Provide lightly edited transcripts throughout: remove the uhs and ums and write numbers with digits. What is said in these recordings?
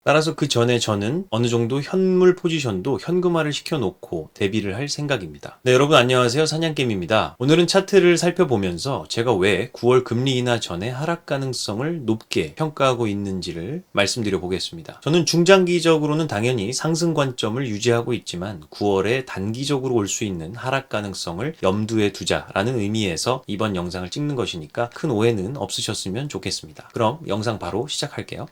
따라서 그 전에 저는 어느 정도 현물 포지션도 현금화를 시켜놓고 대비를 할 생각입니다. 네, 여러분 안녕하세요. 사냥개미입니다. 오늘은 차트를 살펴보면서 제가 왜 9월 금리 인하 전에 하락 가능성을 높게 평가하고 있는지를 말씀드려 보겠습니다. 저는 중장기적으로는 당연히 상승 관점을 유지하고 있지만 9월에 단기적으로 올 수 있는 하락 가능성을 염두에 두자라는 의미에서 이번 영상을 찍는 것이니까 큰 오해는 없으셨으면 좋겠습니다. 그럼 영상 바로 시작할게요.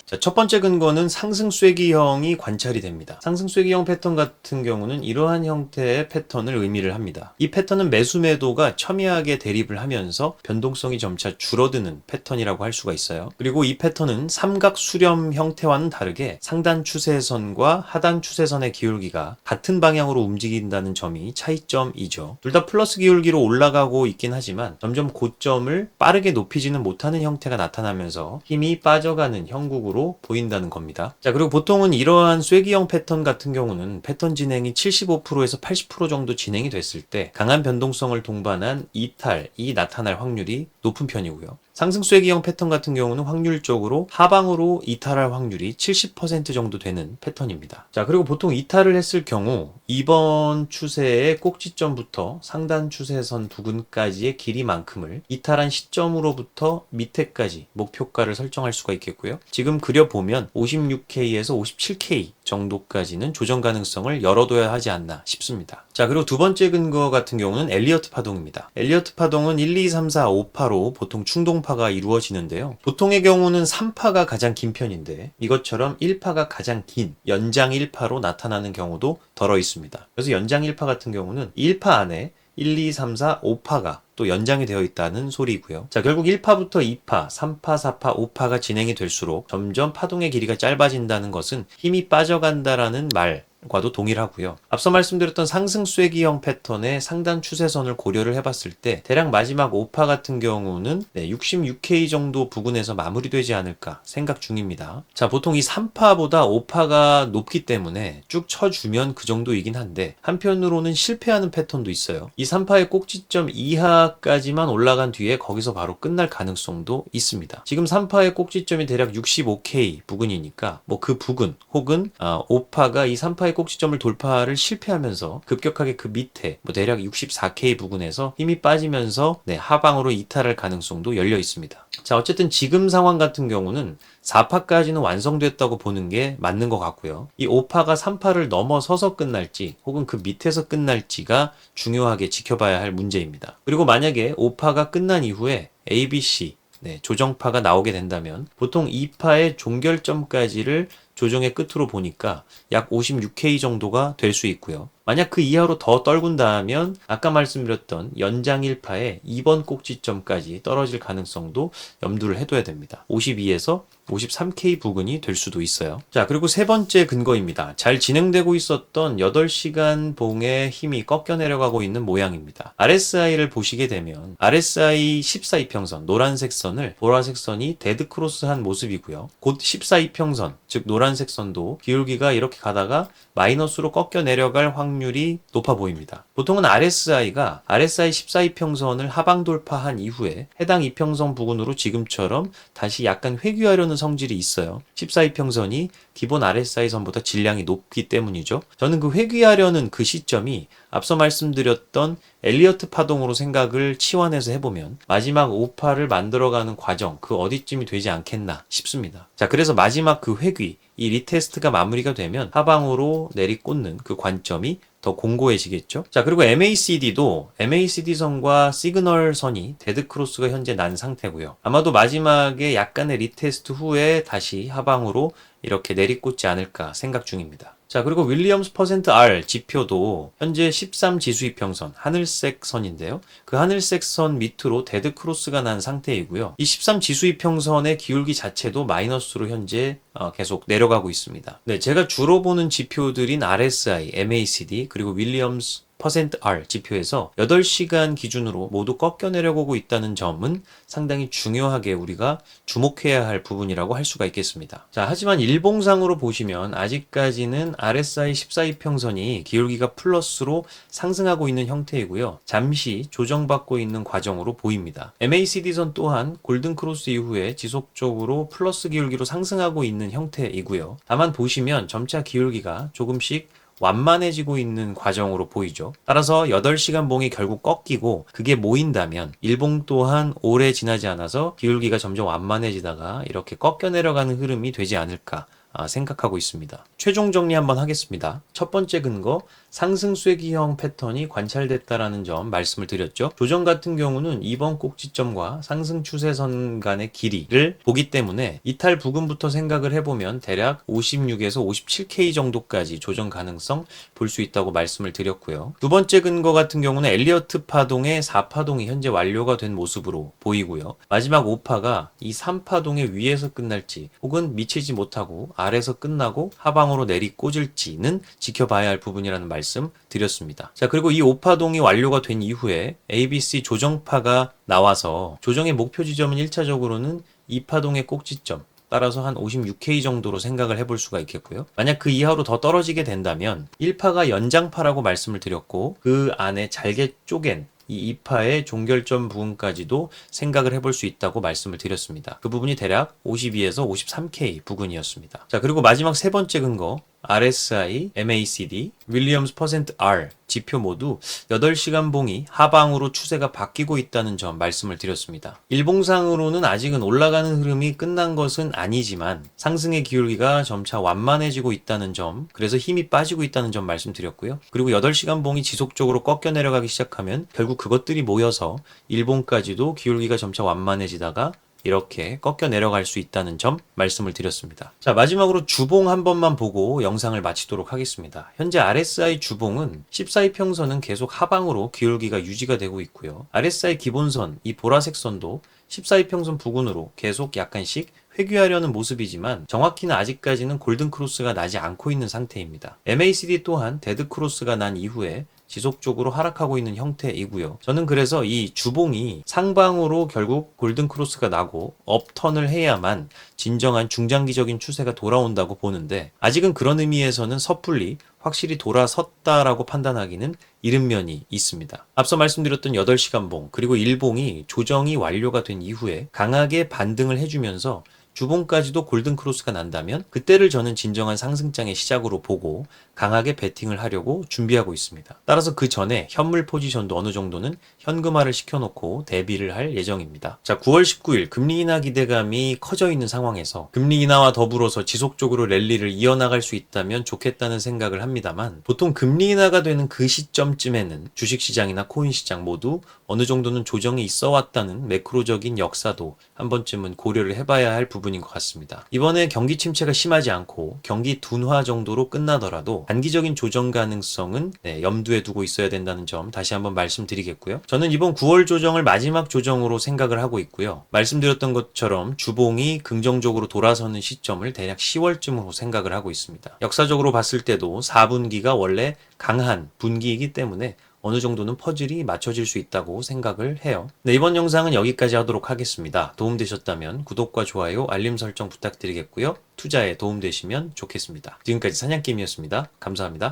자, 첫 번째 근거는 상승 쐐기형이 관찰이 됩니다. 상승 쐐기형 패턴 같은 경우는 이러한 형태의 패턴을 의미를 합니다. 이 패턴은 매수 매도가 첨예하게 대립을 하면서 변동성이 점차 줄어드는 패턴이라고 할 수가 있어요. 그리고 이 패턴은 삼각 수렴 형태와는 다르게 상단 추세선과 하단 추세선의 기울기가 같은 방향으로 움직인다는 점이 차이점이죠. 둘 다 플러스 기울기로 올라가고 있긴 하지만 점점 고점을 빠르게 높이지는 못하는 형태가 나타나면서 힘이 빠져가는 형국으로 보인다는 겁니다. 자, 그리고 보통은 이러한 쐐기형 패턴 같은 경우는 패턴 진행이 75%에서 80% 정도 진행이 됐을 때 강한 변동성을 동반한 이탈이 나타날 확률이 높은 편이고요. 상승 쐐기형 패턴 같은 경우는 확률적으로 하방으로 이탈할 확률이 70% 정도 되는 패턴입니다. 자, 그리고 보통 이탈을 했을 경우 이번 추세의 꼭지점부터 상단 추세선 부근까지의 길이만큼을 이탈한 시점으로부터 밑에까지 목표가를 설정할 수가 있겠고요. 지금 그려보면 56K에서 57K 정도까지는 조정 가능성을 열어둬야 하지 않나 싶습니다. 자, 그리고 두 번째 근거 같은 경우는 엘리어트 파동입니다. 엘리어트 파동은 1, 2, 3, 4, 5파로 보통 충동파가 이루어지는데요. 보통의 경우는 3파가 가장 긴 편인데 이것처럼 1파가 가장 긴 연장 1파로 나타나는 경우도 덜어 있습니다. 그래서 연장 1파 같은 경우는 1파 안에 1, 2, 3, 4, 5파가 또 연장이 되어 있다는 소리고요. 자, 결국 1파부터 2파, 3파, 4파, 5파가 진행이 될수록 점점 파동의 길이가 짧아진다는 것은 힘이 빠져간다라는 말과도 동일하고요. 앞서 말씀드렸던 상승 쐐기형 패턴의 상단 추세선을 고려를 해봤을 때 대략 마지막 5파 같은 경우는 66K 정도 부근에서 마무리되지 않을까 생각 중입니다. 자, 보통 이 3파보다 5파가 높기 때문에 쭉 쳐주면 그 정도이긴 한데 한편으로는 실패하는 패턴도 있어요. 이 3파의 꼭지점 이하까지만 올라간 뒤에 거기서 바로 끝날 가능성도 있습니다. 지금 3파의 꼭지점이 대략 65K 부근이니까 뭐 그 부근 혹은 5파가 이 3파의 꼭지점을 돌파를 실패하면서 급격하게 그 밑에 뭐 대략 64K 부근에서 힘이 빠지면서 하방으로 이탈할 가능성도 열려 있습니다. 자, 어쨌든 지금 상황 같은 경우는 4파까지는 완성됐다고 보는 게 맞는 것 같고요. 이 5파가 3파를 넘어서서 끝날지 혹은 그 밑에서 끝날지가 중요하게 지켜봐야 할 문제입니다. 그리고 만약에 5파가 끝난 이후에 ABC 조정파가 나오게 된다면 보통 2파의 종결점까지를 조정의 끝으로 보니까 약 56K 정도가 될 수 있고요. 만약 그 이하로 더 떨군다면 아까 말씀드렸던 연장 1파의 2번 꼭지점까지 떨어질 가능성도 염두를 해둬야 됩니다. 52에서 53K 부근이 될 수도 있어요. 자, 그리고 세 번째 근거입니다. 잘 진행되고 있었던 8시간 봉의 힘이 꺾여 내려가고 있는 모양입니다. RSI를 보시게 되면 RSI 14이평선 노란색 선을 보라색 선이 데드크로스한 모습이고요. 곧 14이평선 즉 노란색 선도 기울기가 이렇게 가다가 마이너스로 꺾여 내려갈 확률이 높아 보입니다. 보통은 RSI가 RSI 14이평선을 하방 돌파한 이후에 해당 이평선 부근으로 지금처럼 다시 약간 회귀하려는 성질이 있어요. 14이평선이 기본 RSI 선보다 질량이 높기 때문이죠. 저는 그 회귀하려는 그 시점이 앞서 말씀드렸던 엘리어트 파동으로 생각을 치환해서 해보면 마지막 5파를 만들어가는 과정 그 어디쯤이 되지 않겠나 싶습니다. 자, 그래서 마지막 그 회귀 이 리테스트가 마무리가 되면 하방으로 내리꽂는 그 관점이 더 공고해지겠죠. 자, 그리고 MACD도 MACD 선과 시그널 선이 데드크로스가 현재 난 상태고요. 아마도 마지막에 약간의 리테스트 후에 다시 하방으로 이렇게 내리꽂지 않을까 생각 중입니다. 자, 그리고 윌리엄스 퍼센트 R 지표도 현재 13 지수 이평선 하늘색 선인데요. 그 하늘색 선 밑으로 데드 크로스가 난 상태이고요. 이 13 지수 이평선의 기울기 자체도 마이너스로 현재 계속 내려가고 있습니다. 네, 제가 주로 보는 지표들인 RSI, MACD, 그리고 윌리엄스 %R 지표에서 8시간 기준으로 모두 꺾여내려가고 있다는 점은 상당히 중요하게 우리가 주목해야 할 부분이라고 할 수가 있겠습니다. 자, 하지만 일봉상으로 보시면 아직까지는 RSI 14이평선이 기울기가 플러스로 상승하고 있는 형태이고요. 잠시 조정받고 있는 과정으로 보입니다. MACD선 또한 골든크로스 이후에 지속적으로 플러스 기울기로 상승하고 있는 형태이고요. 다만 보시면 점차 기울기가 조금씩 완만해지고 있는 과정으로 보이죠. 따라서 8시간 봉이 결국 꺾이고 그게 모인다면 일봉 또한 오래 지나지 않아서 기울기가 점점 완만해지다가 이렇게 꺾여 내려가는 흐름이 되지 않을까 생각하고 있습니다. 최종 정리 한번 하겠습니다. 첫 번째 근거, 상승 쐐기형 패턴이 관찰됐다라는 점 말씀을 드렸죠. 조정 같은 경우는 이번 꼭지점과 상승 추세선 간의 길이를 보기 때문에 이탈 부근부터 생각을 해보면 대략 56에서 57K 정도까지 조정 가능성 볼 수 있다고 말씀을 드렸고요. 두 번째 근거 같은 경우는 엘리어트 파동의 4파동이 현재 완료가 된 모습으로 보이고요. 마지막 5파가 이 3파동의 위에서 끝날지 혹은 미치지 못하고 아래서 끝나고 하방으로 내리꽂을지는 지켜봐야 할 부분이라는 말씀 드렸습니다. 자, 그리고 이 5파동이 완료가 된 이후에 ABC 조정파가 나와서 조정의 목표 지점은 1차적으로는 2파동의 꼭지점, 따라서 한 56K 정도로 생각을 해볼 수가 있겠고요. 만약 그 이하로 더 떨어지게 된다면 1파가 연장파라고 말씀을 드렸고 그 안에 잘게 쪼갠 이 2파의 종결점 부분까지도 생각을 해볼 수 있다고 말씀을 드렸습니다. 그 부분이 대략 52에서 53K 부근이었습니다. 자, 그리고 마지막 세 번째 근거, RSI, MACD, 윌리엄스 %R 지표 모두 8시간 봉이 하방으로 추세가 바뀌고 있다는 점 말씀을 드렸습니다. 일봉상으로는 아직은 올라가는 흐름이 끝난 것은 아니지만 상승의 기울기가 점차 완만해지고 있다는 점, 그래서 힘이 빠지고 있다는 점 말씀드렸고요. 그리고 8시간 봉이 지속적으로 꺾여 내려가기 시작하면 결국 그것들이 모여서 일봉까지도 기울기가 점차 완만해지다가 이렇게 꺾여 내려갈 수 있다는 점 말씀을 드렸습니다. 자, 마지막으로 주봉 한 번만 보고 영상을 마치도록 하겠습니다. 현재 RSI 주봉은 14이평선은 계속 하방으로 기울기가 유지가 되고 있고요. RSI 기본선, 이 보라색 선도 14이평선 부근으로 계속 약간씩 회귀하려는 모습이지만 정확히는 아직까지는 골든크로스가 나지 않고 있는 상태입니다. MACD 또한 데드크로스가 난 이후에 지속적으로 하락하고 있는 형태이고요. 저는 그래서 이 주봉이 상방으로 결국 골든크로스가 나고 업턴을 해야만 진정한 중장기적인 추세가 돌아온다고 보는데 아직은 그런 의미에서는 섣불리 확실히 돌아섰다라고 판단하기는 이른 면이 있습니다. 앞서 말씀드렸던 8시간 봉 그리고 일봉이 조정이 완료가 된 이후에 강하게 반등을 해주면서 주봉까지도 골든크로스가 난다면 그때를 저는 진정한 상승장의 시작으로 보고 강하게 베팅을 하려고 준비하고 있습니다. 따라서 그 전에 현물 포지션도 어느 정도는 현금화를 시켜놓고 대비를 할 예정입니다. 자, 9월 19일 금리 인하 기대감이 커져 있는 상황에서 금리 인하와 더불어서 지속적으로 랠리를 이어나갈 수 있다면 좋겠다는 생각을 합니다만 보통 금리 인하가 되는 그 시점쯤에는 주식시장이나 코인시장 모두 어느 정도는 조정이 있어 왔다는 매크로적인 역사도 한 번쯤은 고려를 해봐야 할 부분인 것 같습니다. 이번에 경기 침체가 심하지 않고 경기 둔화 정도로 끝나더라도 단기적인 조정 가능성은 염두에 두고 있어야 된다는 점 다시 한번 말씀드리겠고요. 저는 이번 9월 조정을 마지막 조정으로 생각을 하고 있고요. 말씀드렸던 것처럼 주봉이 긍정적으로 돌아서는 시점을 대략 10월쯤으로 생각을 하고 있습니다. 역사적으로 봤을 때도 4분기가 원래 강한 분기이기 때문에 어느 정도는 퍼즐이 맞춰질 수 있다고 생각을 해요. 네, 이번 영상은 여기까지 하도록 하겠습니다. 도움되셨다면 구독과 좋아요, 알림 설정 부탁드리겠고요. 투자에 도움되시면 좋겠습니다. 지금까지 사냥개미였습니다. 감사합니다.